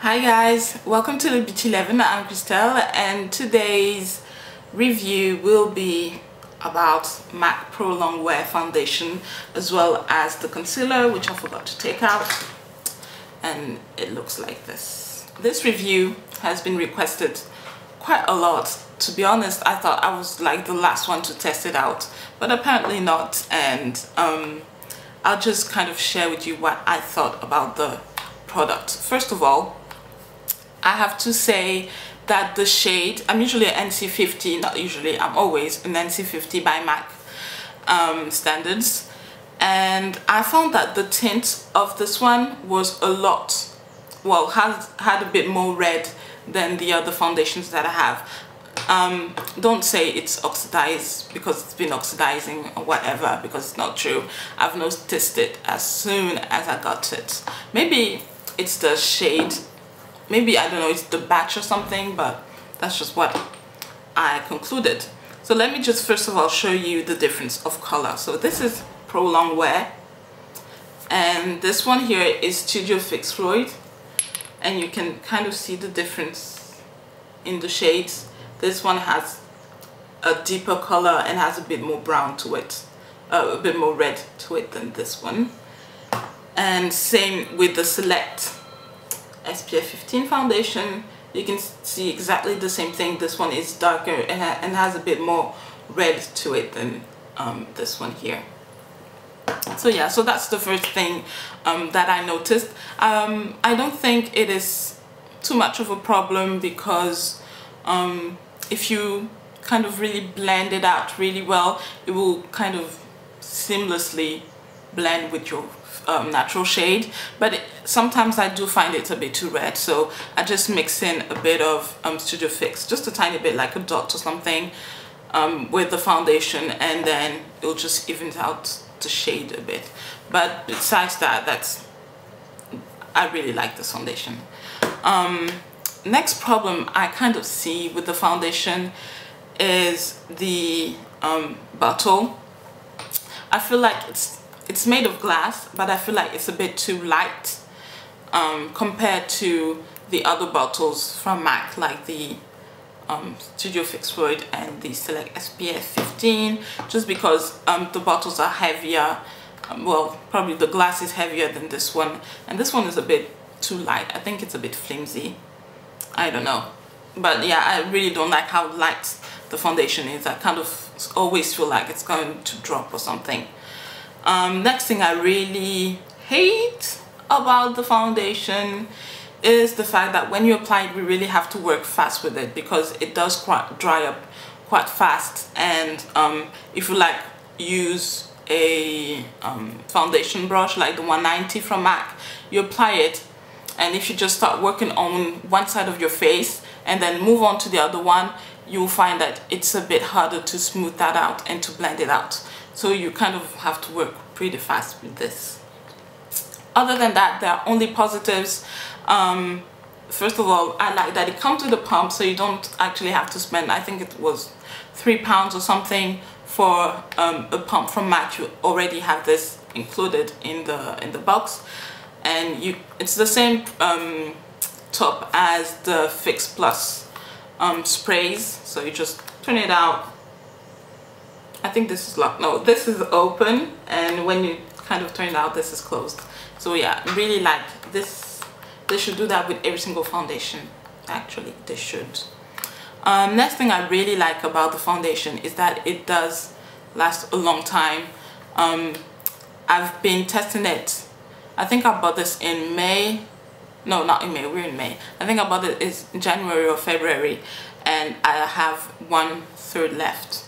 Hi guys, welcome to the Beach 11. I'm Christelle and today's review will be about MAC Pro Longwear foundation as well as the concealer, which I forgot to take out, and it looks like this. This review has been requested quite a lot. To be honest, I thought I was like the last one to test it out, but apparently not, and I'll just kind of share with you what I thought about the product. First of all, I have to say that the shade, I'm usually an NC50, not usually, I'm always an NC50 by MAC standards, and I found that the tint of this one was a lot, well, had a bit more red than the other foundations that I have. Don't say it's oxidized because it's been oxidizing or whatever, because it's not true. I've noticed it as soon as I got it. Maybe it's the shade, maybe, I don't know, it's the batch or something, but that's just what I concluded. So let me just first of all show you the difference of color. So this is Pro Longwear, and this one here is Studio Fix Floyd, and you can kind of see the difference in the shades. This one has a deeper color and has a bit more brown to it, a bit more red to it than this one. And same with the Select SPF 15 foundation. You can see exactly the same thing. This one is darker and has a bit more red to it than this one here. So yeah, so that's the first thing that I noticed. I don't think it is too much of a problem because if you kind of really blend it out really well, it will kind of seamlessly blend with your natural shade. But sometimes I do find it a bit too red, so I just mix in a bit of Studio Fix, just a tiny bit, like a dot or something, with the foundation, and then it'll just even out the shade a bit. But besides that, I really like this foundation. Next problem I kind of see with the foundation is the bottle. I feel like it's made of glass, but I feel like it's a bit too light compared to the other bottles from MAC, like the Studio Fix Floyd and the Select SPF 15, just because the bottles are heavier. Well, probably the glass is heavier than this one, and this one is a bit too light. I think it's a bit flimsy. I don't know, but yeah, I really don't like how light the foundation is. I kind of always feel like it's going to drop or something. Next thing I really hate about the foundation is the fact that when you apply it, we really have to work fast with it, because it does dry up quite fast. And if you like use a foundation brush like the 190 from MAC, you apply it, and if you just start working on one side of your face and then move on to the other one, you'll find that it's a bit harder to smooth that out and to blend it out. So you kind of have to work pretty fast with this. Other than that, there are only positives. First of all, I like that it comes with a pump, so you don't actually have to spend, I think it was £3 or something for a pump from MAC. You already have this included in the box, and it's the same top as the Fix Plus sprays. So you just turn it out. I think this is locked. No, this is open, and when you kind of turn it out, this is closed. So yeah, really like this. They should do that with every single foundation. Actually, they should. Next thing I really like about the foundation is that it does last a long time. I've been testing it. I think I bought this in May. No, not in May, we're in May. I think I bought it in January or February, and I have 1/3 left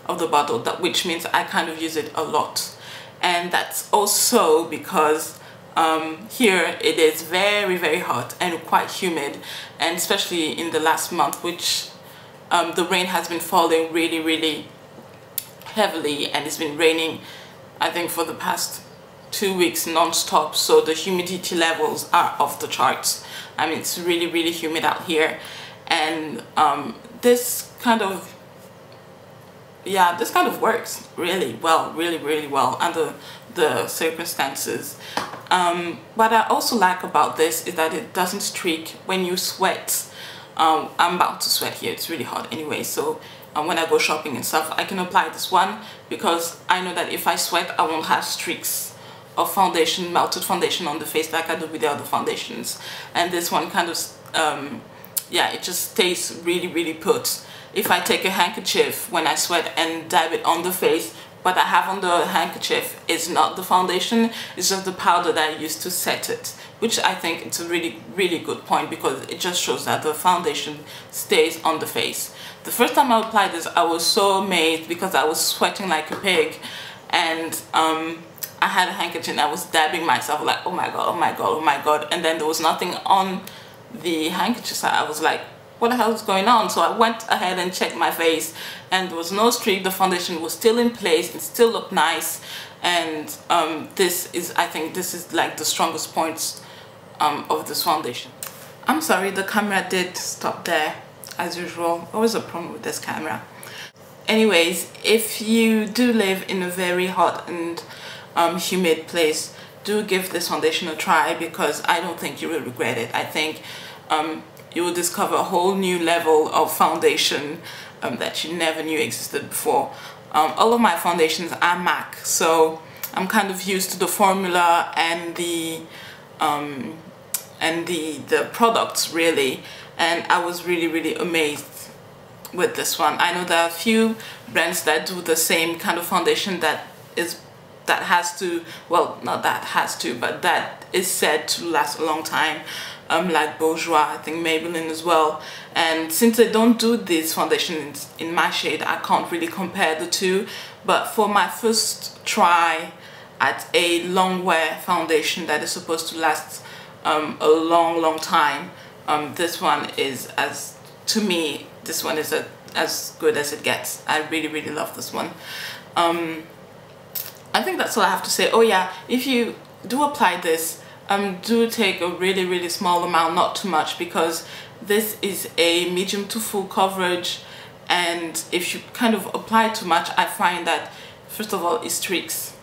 of the bottle, which means I kind of use it a lot. And that's also because here it is very, very hot and quite humid, and especially in the last month, which the rain has been falling really, really heavily, and it's been raining, I think, for the past 2 weeks non-stop. So the humidity levels are off the charts. I mean, it's really, really humid out here, and this kind of works really well, really, really well. And the circumstances. What I also like about this is that it doesn't streak when you sweat. I'm about to sweat here, it's really hot anyway, so when I go shopping and stuff, I can apply this one because I know that if I sweat, I won't have streaks of foundation, melted foundation on the face like I do with the other foundations. And this one kind of, yeah, it just stays really put. If I take a handkerchief when I sweat and dab it on the face, what I have on the handkerchief is not the foundation, it's just the powder that I use to set it, which I think it's a really good point because it just shows that the foundation stays on the face. The first time I applied this, I was so amazed because I was sweating like a pig, and I had a handkerchief and I was dabbing myself like, oh my god, oh my god, oh my god, and then there was nothing on the handkerchief, so I was like, what the hell is going on? So I went ahead and checked my face, and there was no streak. The foundation was still in place, it still looked nice, and this is, I think this is like the strongest points of this foundation. I'm sorry, the camera did stop there as usual. Always a problem with this camera. Anyways, if you do live in a very hot and humid place, do give this foundation a try because I don't think you will regret it. I think you will discover a whole new level of foundation that you never knew existed before. All of my foundations are MAC, so I'm kind of used to the formula and the products really, and I was really amazed with this one. I know there are a few brands that do the same kind of foundation that has to, well, not that has to, but that is said to last a long time, like Bourjois, I think Maybelline as well. And since they don't do these foundations in my shade, I can't really compare the two. But for my first try at a Longwear foundation that is supposed to last a long time, this one is, to me, this one is as good as it gets. I really love this one. I think that's all I have to say. Oh yeah, if you do apply this, do take a really small amount, not too much, because this is a medium to full coverage, and if you kind of apply too much, I find that first of all it streaks.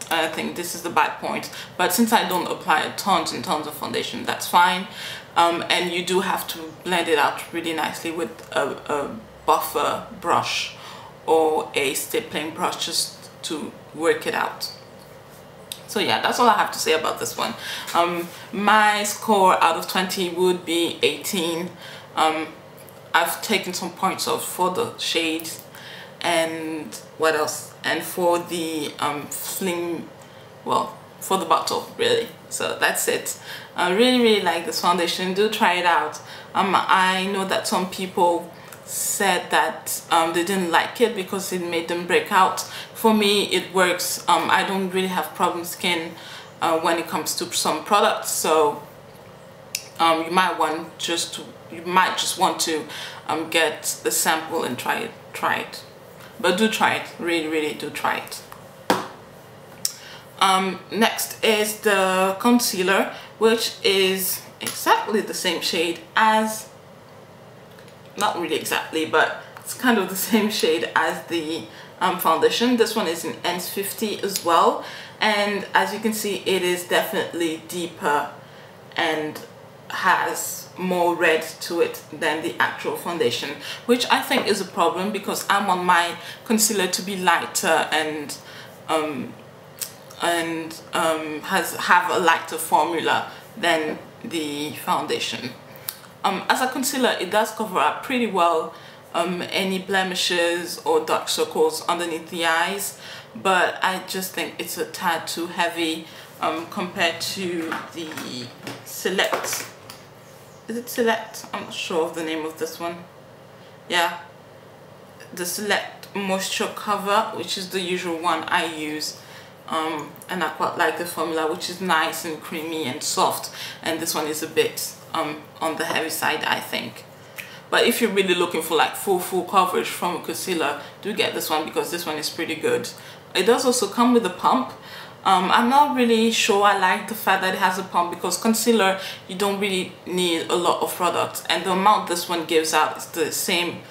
I think this is the bad point, but since I don't apply tons and tons of foundation, that's fine. And you do have to blend it out really nicely with a buffer brush or a stippling brush just to work it out. So yeah, that's all I have to say about this one. My score out of 20 would be 18. I've taken some points off for the shades, and what else, and for the fling, well, for the bottle really. So that's it. I really like this foundation. Do try it out. I know that some people said that they didn't like it because it made them break out. For me, it works. I don't really have problem skin when it comes to some products, so you might just want to get the sample and try it. But do try it. Really do try it. Next is the concealer, which is exactly the same shade as, not really exactly, but it's kind of the same shade as the foundation. This one is in N50 as well, and as you can see, it is definitely deeper and has more red to it than the actual foundation, which I think is a problem because I want my concealer to be lighter and have a lighter formula than the foundation. As a concealer, it does cover up pretty well any blemishes or dark circles underneath the eyes, but I just think it's a tad too heavy compared to the Select. Is it Select? I'm not sure of the name of this one. Yeah, the Select Moisture Cover, which is the usual one I use. And I quite like the formula, which is nice and creamy and soft, and this one is a bit on the heavy side, I think. But if you're really looking for like full coverage from a concealer, do get this one because this one is pretty good. It does also come with a pump. I'm not really sure I like the fact that it has a pump because concealer, you don't really need a lot of product, and the amount this one gives out is the same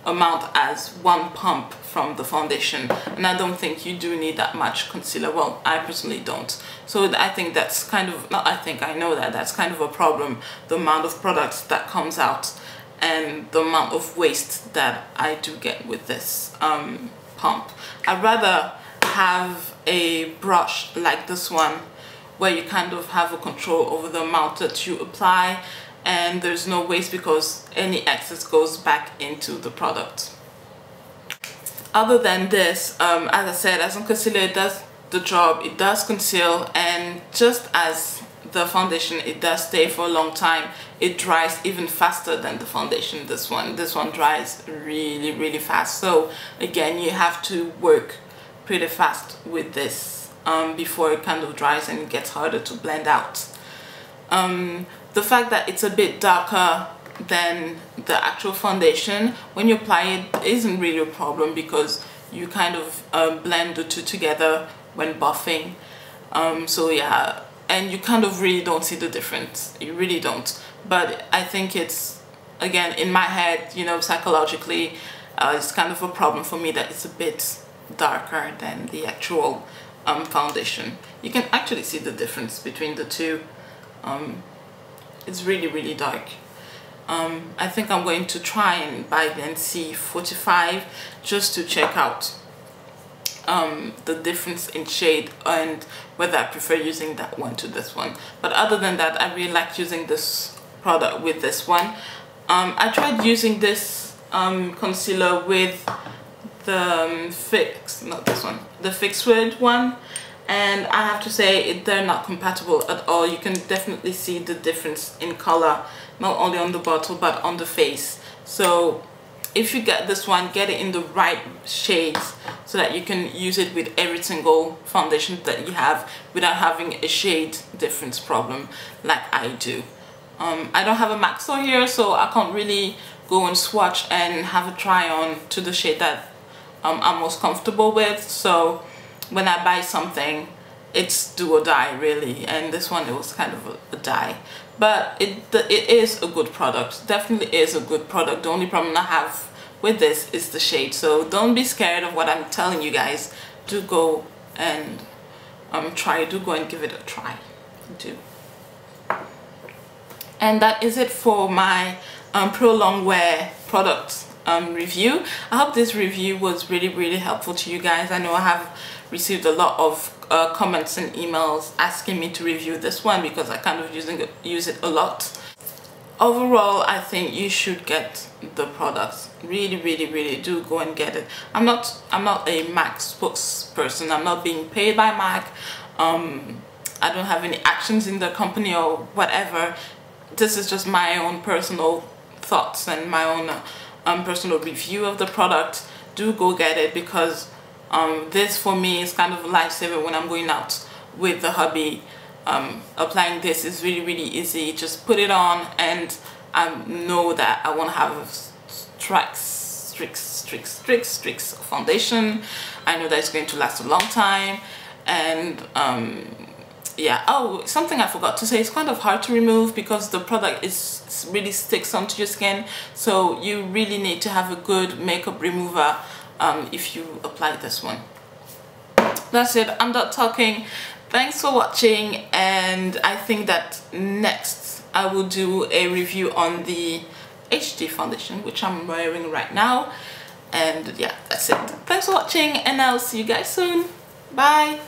amount as one pump from the foundation, and I don't think you do need that much concealer. Well, I personally don't. So I think that's kind of, not I think, I know that that's kind of a problem, the amount of products that comes out and the amount of waste that I do get with this pump. I'd rather have a brush like this one where you kind of have a control over the amount that you apply, and there's no waste because any excess goes back into the product. Other than this, as I said, as a concealer, it does the job. It does conceal, and just as the foundation, it does stay for a long time. It dries even faster than the foundation. This one dries really fast. So again, you have to work pretty fast with this before it kind of dries and it gets harder to blend out. The fact that it's a bit darker than the actual foundation, when you apply it, isn't really a problem because you kind of blend the two together when buffing. So yeah, and you kind of really don't see the difference. You really don't. But I think it's, again, in my head, you know, psychologically, it's kind of a problem for me that it's a bit darker than the actual foundation. You can actually see the difference between the two. It's really dark. I think I'm going to try and buy the NC45 just to check out the difference in shade and whether I prefer using that one to this one. But other than that, I really like using this product with this one. I tried using this concealer with the the Fix Word one, and I have to say they're not compatible at all. You can definitely see the difference in color, not only on the bottle but on the face. So if you get this one, get it in the right shades so that you can use it with every single foundation that you have without having a shade difference problem like I do. I don't have a MAC store here, so I can't really go and swatch and have a try on to the shade that I'm most comfortable with. So when I buy something, it's do or die really, and this one, it was kind of a die. But it is a good product, definitely is a good product. The only problem I have with this is the shade, so don't be scared of what I'm telling you guys. Do go and do go and give it a try. Do. And that is it for my Pro Longwear product review. I hope this review was really helpful to you guys. I know I have received a lot of comments and emails asking me to review this one because I kind of use it a lot. Overall, I think you should get the products. Really do go and get it. I'm not a MAC spokesperson. I'm not being paid by MAC. I don't have any actions in the company or whatever. This is just my own personal thoughts and my own personal review of the product. Do go get it because this for me is kind of a lifesaver when I'm going out with the hubby. Applying this is really easy. Just put it on and I know that I won't have streaks of foundation. I know that it's going to last a long time, and yeah. Oh, something I forgot to say, it's kind of hard to remove because the product really sticks onto your skin, so you really need to have a good makeup remover if you apply this one. That's it, I'm done talking. Thanks for watching, and I think that next I will do a review on the HD foundation, which I'm wearing right now. And yeah, that's it. Thanks for watching, and I'll see you guys soon. Bye.